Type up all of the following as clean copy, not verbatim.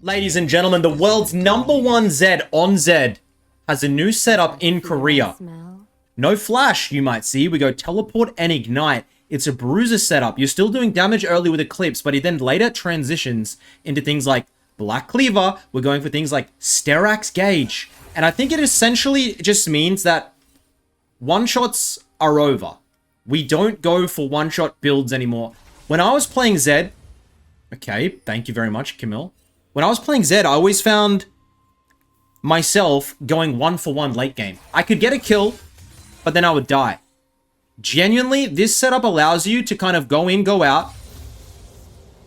Ladies and gentlemen, the world's #1 Zed, onzed, has a new setup in Korea. No flash, you might see. We go teleport and ignite. It's a bruiser setup. You're still doing damage early with Eclipse, but he then later transitions into things like Black Cleaver. We're going for things like Sterax Gauge. And I think it essentially just means that one-shots are over. We don't go for one-shot builds anymore. When I was playing Zed... Okay, thank you very much, Camille. When I was playing Zed, I always found myself going 1-for-1 late game. I could get a kill, but then I would die. Genuinely, this setup allows you to kind of go in, go out,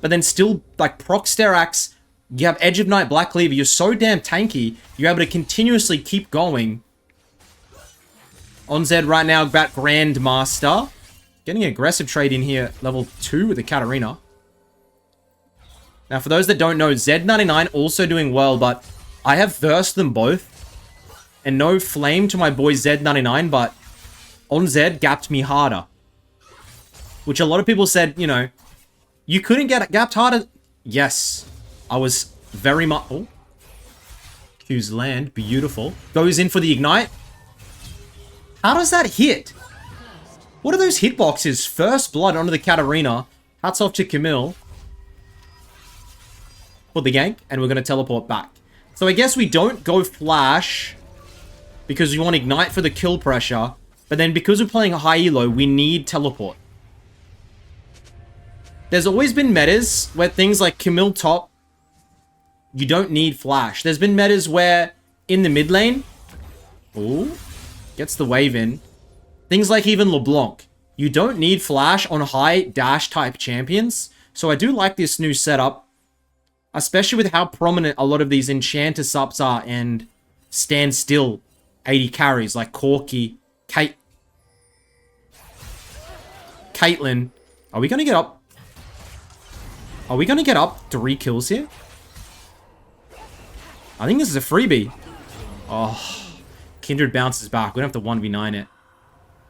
but then still, like, proc Sterax, you have Edge of Night, Black Cleaver, you're so damn tanky, you're able to continuously keep going. onzed right now, about Grandmaster. Getting an aggressive trade in here, level 2 with the Katarina. Now, for those that don't know, Z99 also doing well, but I have versed them both. And no flame to my boy Z99, but onzed gapped me harder. Which a lot of people said, you know, you couldn't get gapped harder. Yes, I was very much... Oh. Q's land, beautiful. Goes in for the ignite. How does that hit? What are those hitboxes? First blood onto the Katarina. Hats off to Camille. For the gank, and we're going to teleport back. So I guess we don't go flash because we want ignite for the kill pressure, but then because we're playing a high elo, we need teleport. There's always been metas where things like Camille top, you don't need flash. There's been metas where in the mid lane, ooh, gets the wave in. Things like even LeBlanc, you don't need flash on high dash type champions. So I do like this new setup. Especially with how prominent a lot of these enchanter subs are and stand still 80 carries like Corki, Caitlyn. Are we going to get up? Are we going to get up 3 kills here? I think this is a freebie. Oh, Kindred bounces back. We don't have to 1v9 it.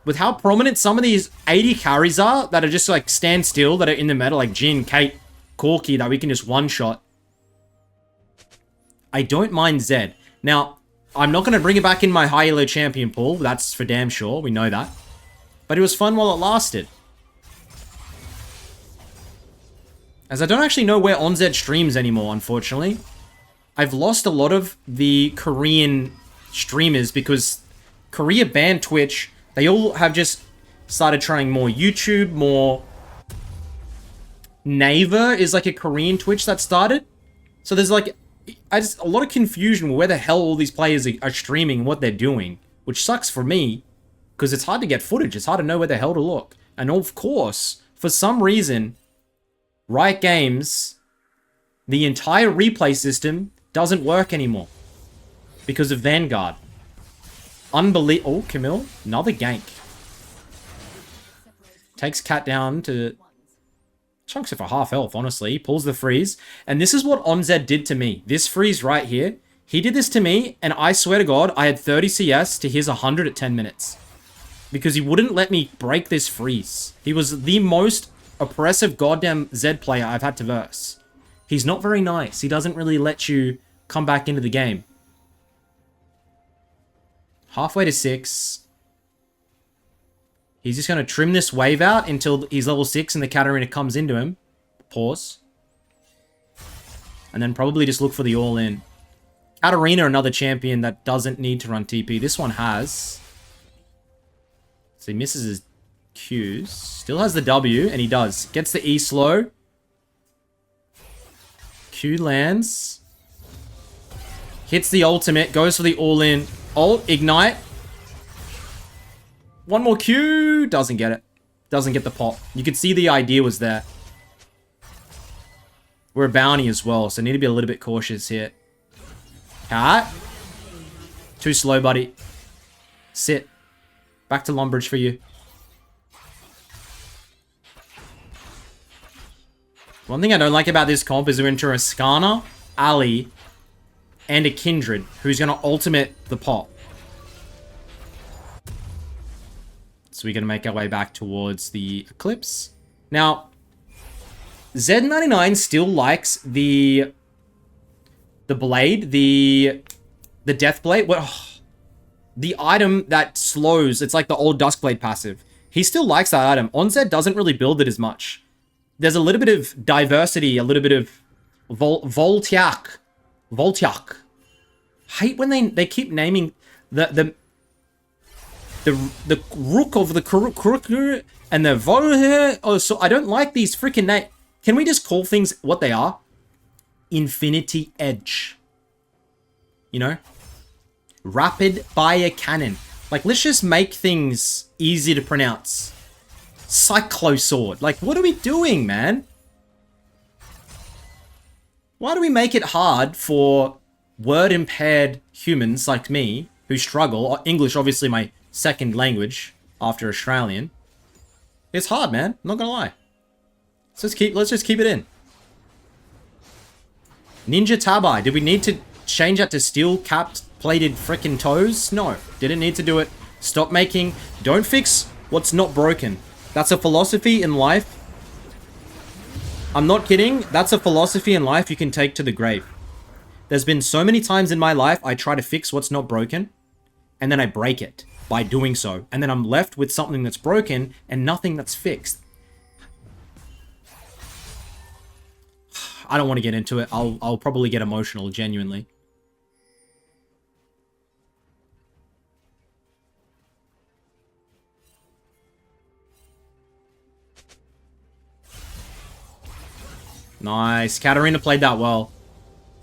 With how prominent some of these 80 carries are that are just like stand still, that are in the meta, like Jhin, Kate, Corki, that we can just one-shot. I don't mind Zed. Now, I'm not going to bring it back in my high elo champion pool. That's for damn sure. We know that. But it was fun while it lasted. As I don't actually know where onzed streams anymore, unfortunately. I've lost a lot of the Korean streamers because Korea banned Twitch. They all have just started trying more YouTube, more... Naver is like a Korean Twitch that started. So there's like... a lot of confusion where the hell all these players are streaming and what they're doing. Which sucks for me, because it's hard to get footage. It's hard to know where the hell to look. And of course, for some reason, Riot Games, the entire replay system doesn't work anymore. Because of Vanguard. Oh, Camille, another gank. Takes Cat down to... chunks it for half health, honestly. Pulls the freeze. And this is what onzed did to me. This freeze right here. He did this to me, and I swear to God, I had 30 CS to his 100 at 10 minutes. Because he wouldn't let me break this freeze. He was the most oppressive goddamn Zed player I've had to verse. He's not very nice. He doesn't really let you come back into the game. Halfway to 6. He's just going to trim this wave out until he's level 6 and the Katarina comes into him. Pause. And then probably just look for the all-in. Katarina, another champion that doesn't need to run TP. This one has. So he misses his Qs. Still has the W, and he does. Gets the E slow. Q lands. Hits the ultimate. Goes for the all-in. Ult, ignite. One more Q. Doesn't get it. Doesn't get the pop. You could see the idea was there. We're a bounty as well, so need to be a little bit cautious here. Cat. Too slow, buddy. Sit. Back to Lumbridge for you. One thing I don't like about this comp is we're into a Skarner, Ali, and a Kindred, who's going to ultimate the pop. So we're going to make our way back towards the Eclipse. Now, Z99 still likes the The blade, the death blade. Well, the item that slows. It's like the old Duskblade passive. He still likes that item. onzed doesn't really build it as much. There's a little bit of diversity, a little bit of Voltiak. Hate when they keep naming the rook of the Kuruk and the Vol. Oh, so I don't like these freaking names. Can we just call things what they are? Infinity Edge. You know? Rapid Fire Cannon. Like, let's just make things easy to pronounce. Cyclosword. Like, what are we doing, man? Why do we make it hard for word-impaired humans like me who struggle? English, obviously, my second language after Australian. It's hard, man. I'm not gonna lie. Let's just keep it in. Ninja Tabai. Did we need to change that to steel-capped plated frickin' toes? No. Didn't need to do it. Stop making... Don't fix what's not broken. That's a philosophy in life. I'm not kidding. That's a philosophy in life you can take to the grave. There's been so many times in my life I try to fix what's not broken, and then I break it by doing so. And then I'm left with something that's broken and nothing that's fixed. I don't want to get into it. I'll probably get emotional, genuinely. Nice. Katarina played that well.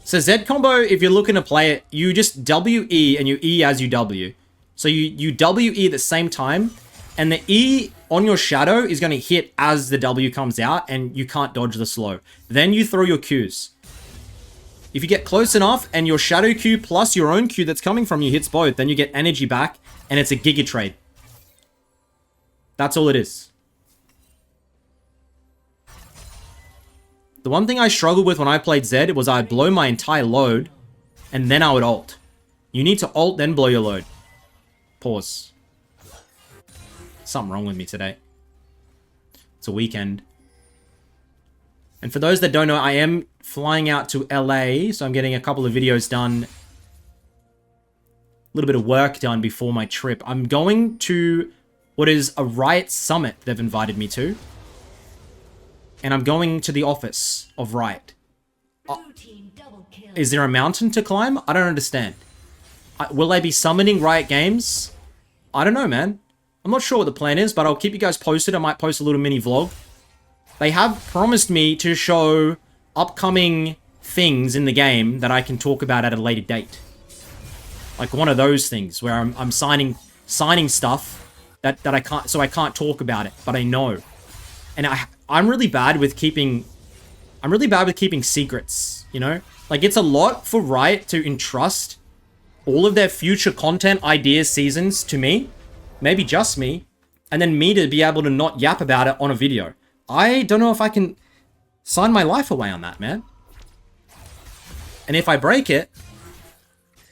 So Z combo, if you're looking to play it, you just W-E and you E as you W. So you W-E at the same time, and the E on your shadow is going to hit as the W comes out, and you can't dodge the slow. Then you throw your Qs. If you get close enough, and your shadow Q plus your own Q that's coming from you hits both, then you get energy back, and it's a Giga Trade. That's all it is. The one thing I struggled with when I played Zed was I'd blow my entire load, and then I would ult. You need to ult, then blow your load. Pause. Something wrong with me today. It's a weekend. And for those that don't know, I am flying out to LA, so I'm getting a couple of videos done. A little bit of work done before my trip. I'm going to what is a Riot Summit they've invited me to. And I'm going to the office of Riot. Is there a mountain to climb? I don't understand. Will they be summoning Riot Games? I don't know, man. I'm not sure what the plan is, but I'll keep you guys posted. I might post a little mini vlog. They have promised me to show upcoming things in the game that I can talk about at a later date. Like one of those things where I'm signing stuff that I can't, so I can't talk about it, but I know. And I'm really bad with keeping secrets, you know? Like, it's a lot for Riot to entrust all of their future content, ideas, seasons to me. Maybe just me. And then me to be able to not yap about it on a video. I don't know if I can sign my life away on that, man. And if I break it,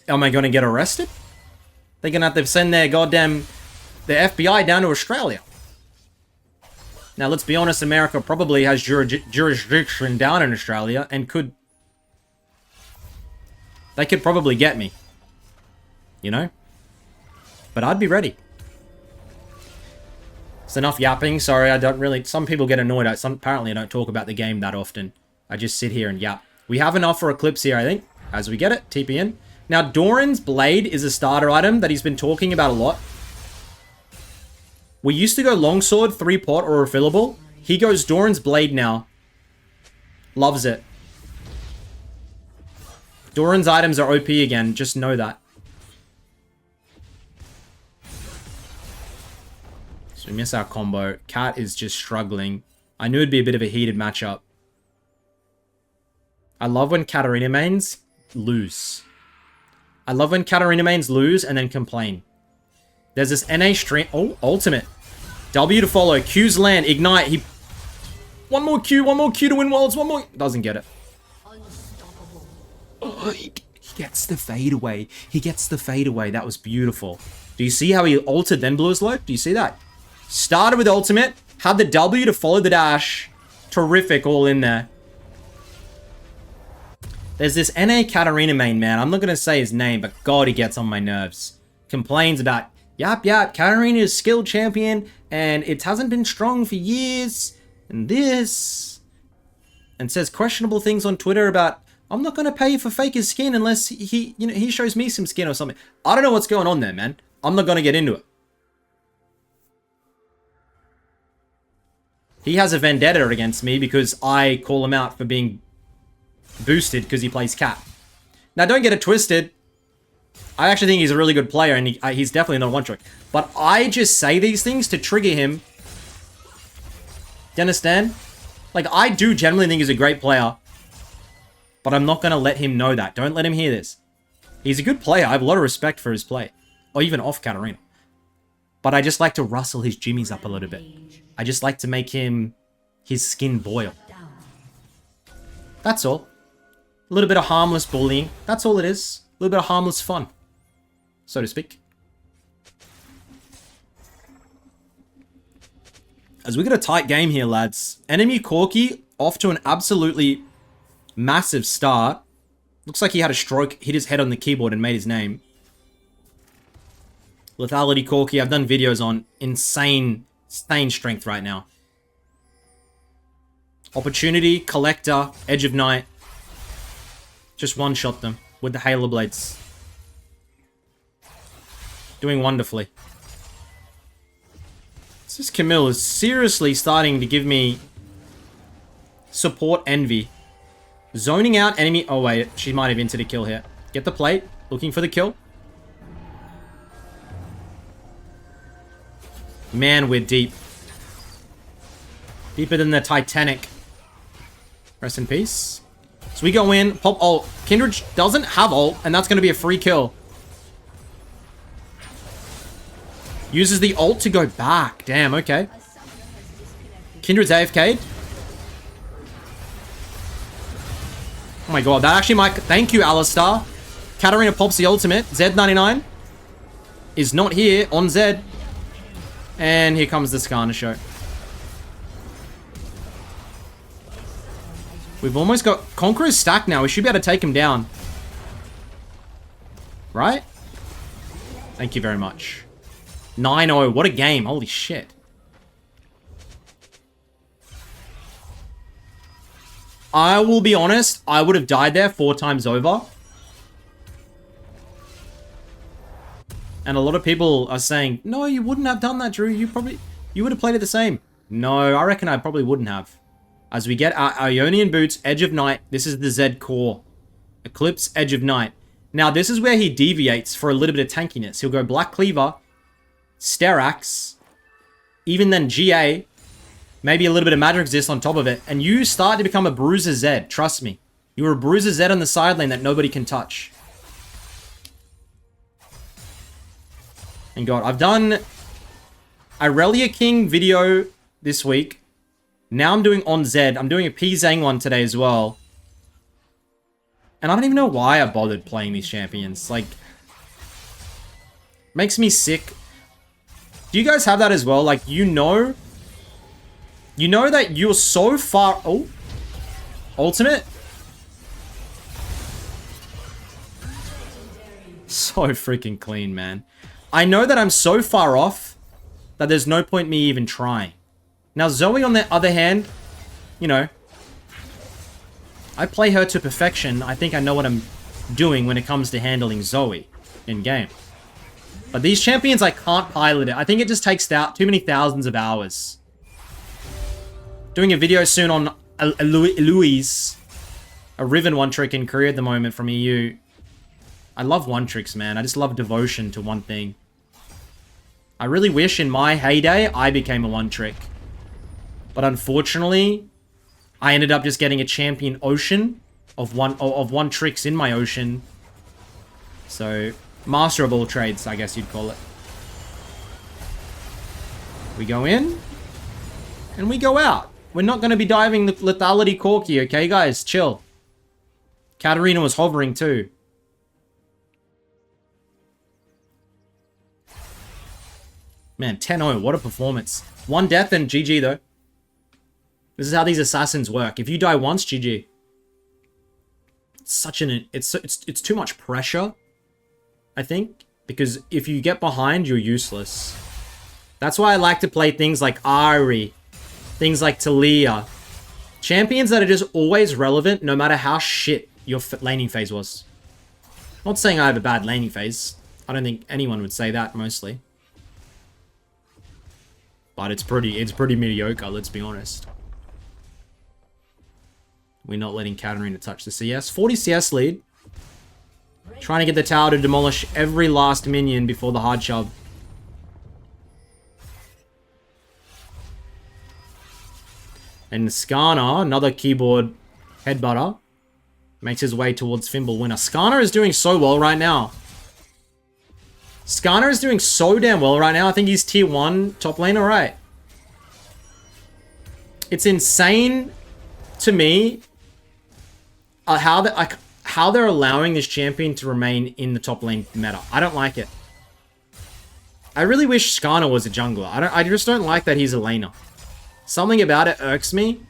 am I going to get arrested? They're going to have to send their FBI down to Australia. Now, let's be honest, America probably has jurisdiction down in Australia and they could probably get me. You know? But I'd be ready. It's enough yapping. Sorry, I don't really... Some people get annoyed. Apparently, I don't talk about the game that often. I just sit here and yap. We have enough for Eclipse here, I think. As we get it, TP in. Now, Doran's Blade is a starter item that he's been talking about a lot. We used to go Longsword, 3-pot, or refillable. He goes Doran's Blade now. Loves it. Doran's items are OP again. Just know that. So we miss our combo. Cat is just struggling. I knew it'd be a bit of a heated matchup. I love when Katarina mains lose. I love when Katarina mains lose and then complain. There's this NA stream. Oh, ultimate. W to follow. Q's land. Ignite. One more Q to win worlds. One more. Doesn't get it. Oh, he gets the fade away. He gets the fade away. That was beautiful. Do you see how he ulted then blew his load? Do you see that? Started with ultimate. Had the W to follow the dash. Terrific all in there. There's this NA Katarina main, man. I'm not going to say his name, but God, he gets on my nerves. Complains about, yap, Katarina is skilled champion, and it hasn't been strong for years, and this. And says questionable things on Twitter about, I'm not going to pay you for Faker's skin unless he shows me some skin or something. I don't know what's going on there, man. I'm not going to get into it. He has a vendetta against me because I call him out for being boosted because he plays Cat. Now, don't get it twisted. I actually think he's a really good player, and he's definitely not a one-trick. But I just say these things to trigger him. Do you understand? Like, I do generally think he's a great player, but I'm not going to let him know that. Don't let him hear this. He's a good player. I have a lot of respect for his play. Or even off Katarina. But I just like to rustle his jimmies up a little bit. I just like to make his skin boil. That's all. A little bit of harmless bullying. That's all it is. A little bit of harmless fun, so to speak. As we got a tight game here, lads. Enemy Corki off to an absolutely massive start. Looks like he had a stroke, hit his head on the keyboard and made his name. Lethality Corki, I've done videos on insane strength right now. Opportunity, Collector, Edge of Night. Just one-shot them with the Halo Blades. Doing wonderfully. This Camille is seriously starting to give me support envy. Zoning out enemy... Oh, wait. She might have entered a kill here. Get the plate. Looking for the kill. Man, we're deep. Deeper than the Titanic. Rest in peace. So we go in, pop ult. Kindred doesn't have ult, and that's going to be a free kill. Uses the ult to go back. Damn, okay. Kindred's AFK'd. Oh my god, that actually might... Thank you, Alistar. Katarina pops the ultimate. ZED99 is not here on Zed. And here comes the Skarner show. We've almost got... Conqueror's stacked now. We should be able to take him down. Right? Thank you very much. 9-0. What a game. Holy shit. I will be honest. I would have died there 4 times over. And a lot of people are saying, no, you wouldn't have done that, Drew. You would have played it the same. No, I reckon I probably wouldn't have. As we get our Ionian Boots, Edge of Night. This is the Zed core. Eclipse, Edge of Night. Now, this is where he deviates for a little bit of tankiness. He'll go Black Cleaver, Sterax, even then GA, maybe a little bit of Magic Resist on top of it, and you start to become a Bruiser Zed. Trust me. You're a Bruiser Zed on the side lane that nobody can touch. And God, I've done Irelia King video this week. Now I'm doing onzed. I'm doing a P-Zang one today as well. And I don't even know why I bothered playing these champions. Like, makes me sick. Do you guys have that as well? Like, you know that you're so far... Oh. Ultimate? So freaking clean, man. I know that I'm so far off that there's no point me even trying. Now, Zoe, on the other hand, you know, I play her to perfection. I think I know what I'm doing when it comes to handling Zoe in-game. But these champions, I can't pilot it. I think it just takes out too many thousands of hours. Doing a video soon on Eloise, a Riven one-trick in Korea at the moment from EU. I love one-tricks, man. I just love devotion to one thing. I really wish in my heyday, I became a one-trick. But unfortunately, I ended up just getting a champion ocean of one tricks in my ocean. So, master of all trades, I guess you'd call it. We go in, and we go out. We're not going to be diving the lethality Corki, okay, guys? Chill. Katarina was hovering too. Man, 10-0, what a performance. 1 death and GG though. This is how these assassins work. If you die once, GG. it's too much pressure, I think, because if you get behind, you're useless. That's why I like to play things like Ari, things like Talia. Champions that are just always relevant no matter how shit your laning phase was. Not saying I have a bad laning phase. I don't think anyone would say that, mostly. But it's pretty mediocre, let's be honest. We're not letting Katarina touch the CS. 40 CS lead. Trying to get the tower to demolish every last minion before the hard shove. And Skarner, another keyboard headbutter, makes his way towards Fimble winner. Skarner is doing so well right now. Skarner is doing so damn well right now. I think he's tier 1 top lane, alright. It's insane to me how they're allowing this champion to remain in the top lane meta. I don't like it. I really wish Skarner was a jungler. I just don't like that he's a laner. Something about it irks me.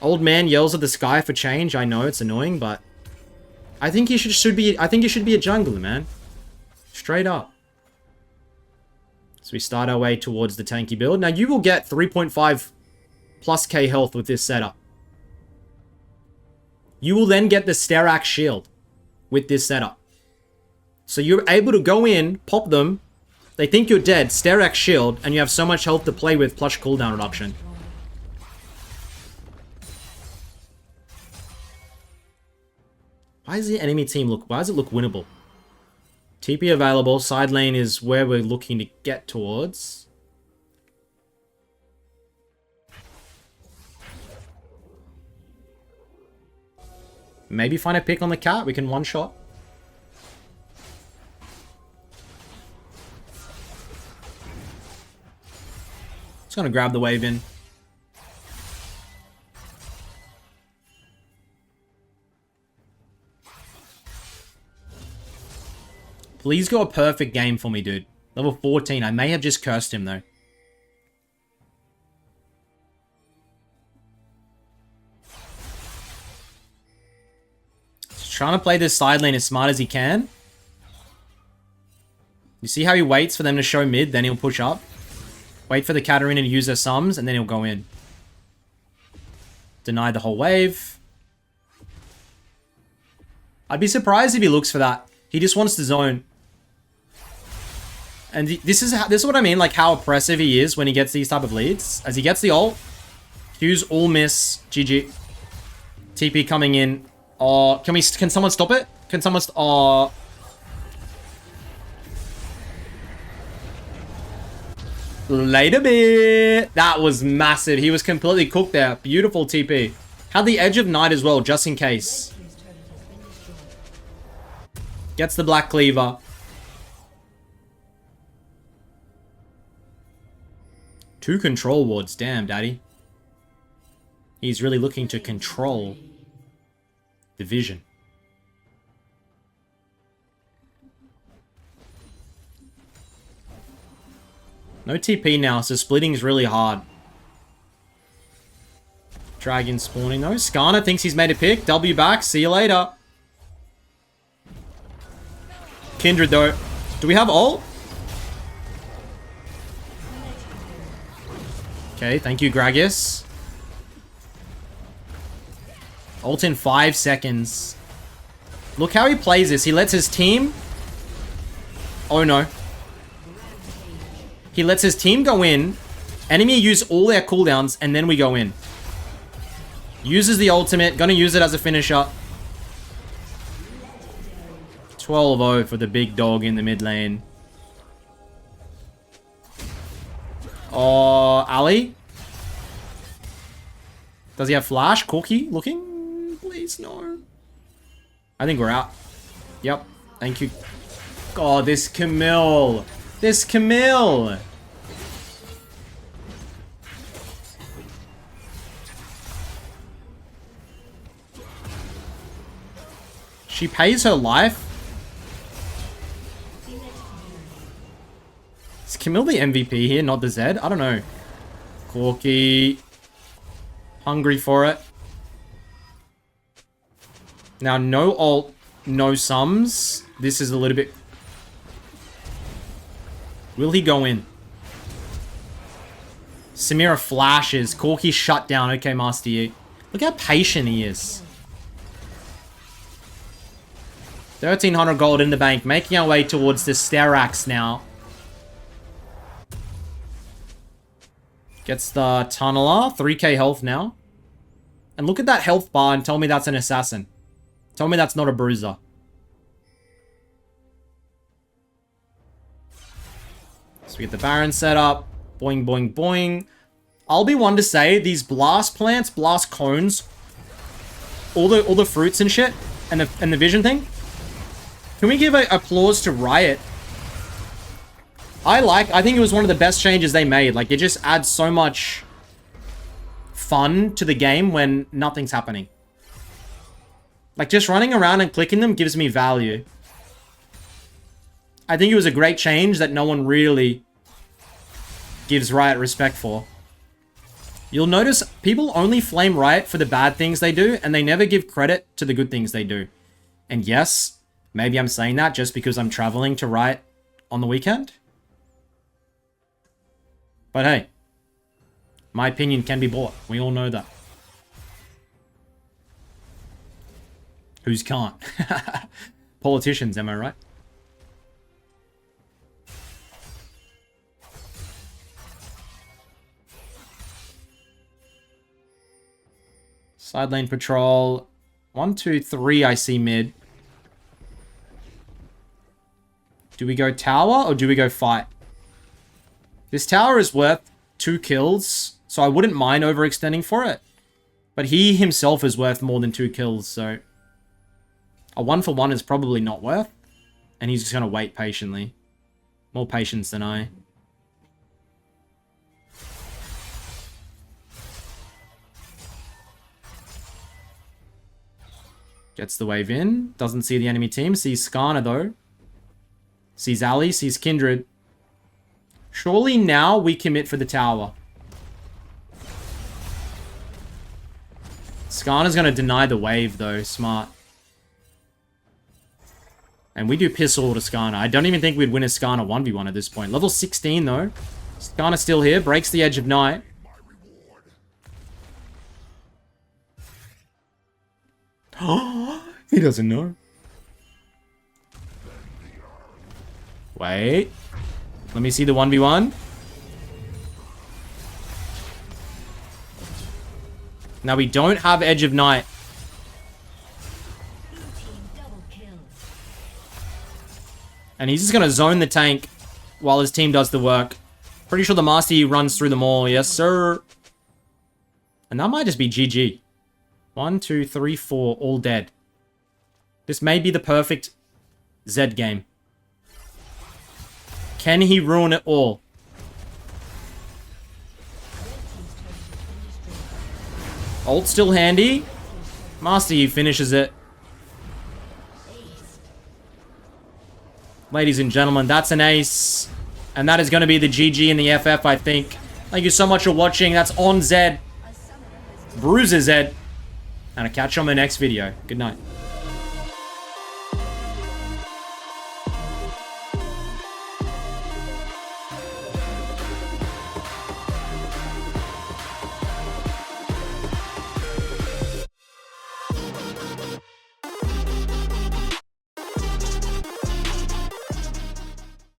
Old man yells at the sky for change. I know it's annoying, but I think he should be a jungler, man. Straight up. So we start our way towards the tanky build. Now you will get 3.5 plus K health with this setup. You will then get the Sterak shield with this setup. So you're able to go in, pop them. They think you're dead, Sterak shield, and you have so much health to play with, plus cooldown reduction. Why does the enemy team look... Why does it look winnable? TP available. Side lane is where we're looking to get towards. Maybe find a pick on the cat. We can one-shot. Just gonna grab the wave in. Please go a perfect game for me, dude. Level 14. I may have just cursed him, though. Just trying to play this side lane as smart as he can. You see how he waits for them to show mid, then he'll push up. Wait for the Katarina to use her sums, and then he'll go in. Deny the whole wave. I'd be surprised if he looks for that. He just wants to zone. And this is what I mean, like how oppressive he is when he gets these type of leads. As he gets the ult, Q's all miss. GG. TP coming in. Oh, can someone stop it? Can someone oh. Later bit. That was massive. He was completely cooked there. Beautiful TP. Had the edge of night as well, just in case. Gets the black cleaver. Two control wards. Damn, daddy. He's really looking to control the vision. No TP now, so splitting is really hard. Dragon spawning though. Skarner thinks he's made a pick. W back. See you later. Kindred though. Do we have ult? Okay, thank you, Gragas. Ult in 5 seconds. Look how he plays this. He lets his team... Oh no. He lets his team go in. Enemy use all their cooldowns, and then we go in. Uses the ultimate. Gonna use it as a finisher. 12-0 for the big dog in the mid lane. Oh, Ali? Does he have flash? Corky looking? Please, no. I think we're out. Yep. Thank you. God, this Camille. This Camille. She pays her life. Is Camille the MVP here, not the Zed? I don't know. Corky. Hungry for it. Now, no ult, no sums. This is a little bit... Will he go in? Samira flashes. Corki shut down. Okay, Master Yi. Look how patient he is. 1,300 gold in the bank. Making our way towards the Sterax now. Gets the Tunneler. 3k health now. And look at that health bar and tell me that's an assassin. Tell me that's not a bruiser. So we get the Baron set up. Boing, boing, boing. I'll be one to say these blast plants, blast cones, all the fruits and shit, and the vision thing. Can we give a applause to Riot? I think it was one of the best changes they made. Like, it just adds so much fun to the game when nothing's happening. Like, just running around and clicking them gives me value. I think it was a great change that no one really gives Riot respect for. You'll notice people only flame Riot for the bad things they do, and they never give credit to the good things they do. And yes, maybe I'm saying that just because I'm traveling to Riot on the weekend. But hey, my opinion can be bought. We all know that. Who's can't? Politicians, am I right? Side lane patrol. 1, 2, 3, I see mid. Do we go tower or do we go fight? This tower is worth 2 kills, so I wouldn't mind overextending for it. But he himself is worth more than 2 kills, so... A 1-for-1 is probably not worth. And he's just going to wait patiently. More patience than I. Gets the wave in. Doesn't see the enemy team. Sees Skarner, though. Sees Ali. Sees Kindred. Surely now we commit for the tower. Skarner's going to deny the wave, though. Smart. And we do piss all to Skarner. I don't even think we'd win a Skarner 1v1 at this point. Level 16, though. Skarner still here. Breaks the edge of night. He doesn't know. Wait. Let me see the 1v1. Now we don't have Edge of Night. And he's just going to zone the tank while his team does the work. Pretty sure the Master Yi runs through them all. Yes, sir. And that might just be GG. 1, 2, 3, 4, all dead. This may be the perfect Zed game. Can he ruin it all? Ult still handy. Master Yi finishes it. Ladies and gentlemen, that's an ace. And that is going to be the GG in the FF, I think. Thank you so much for watching. That's onzed. BRUISER ZED. And I'll catch you on the next video. Good night.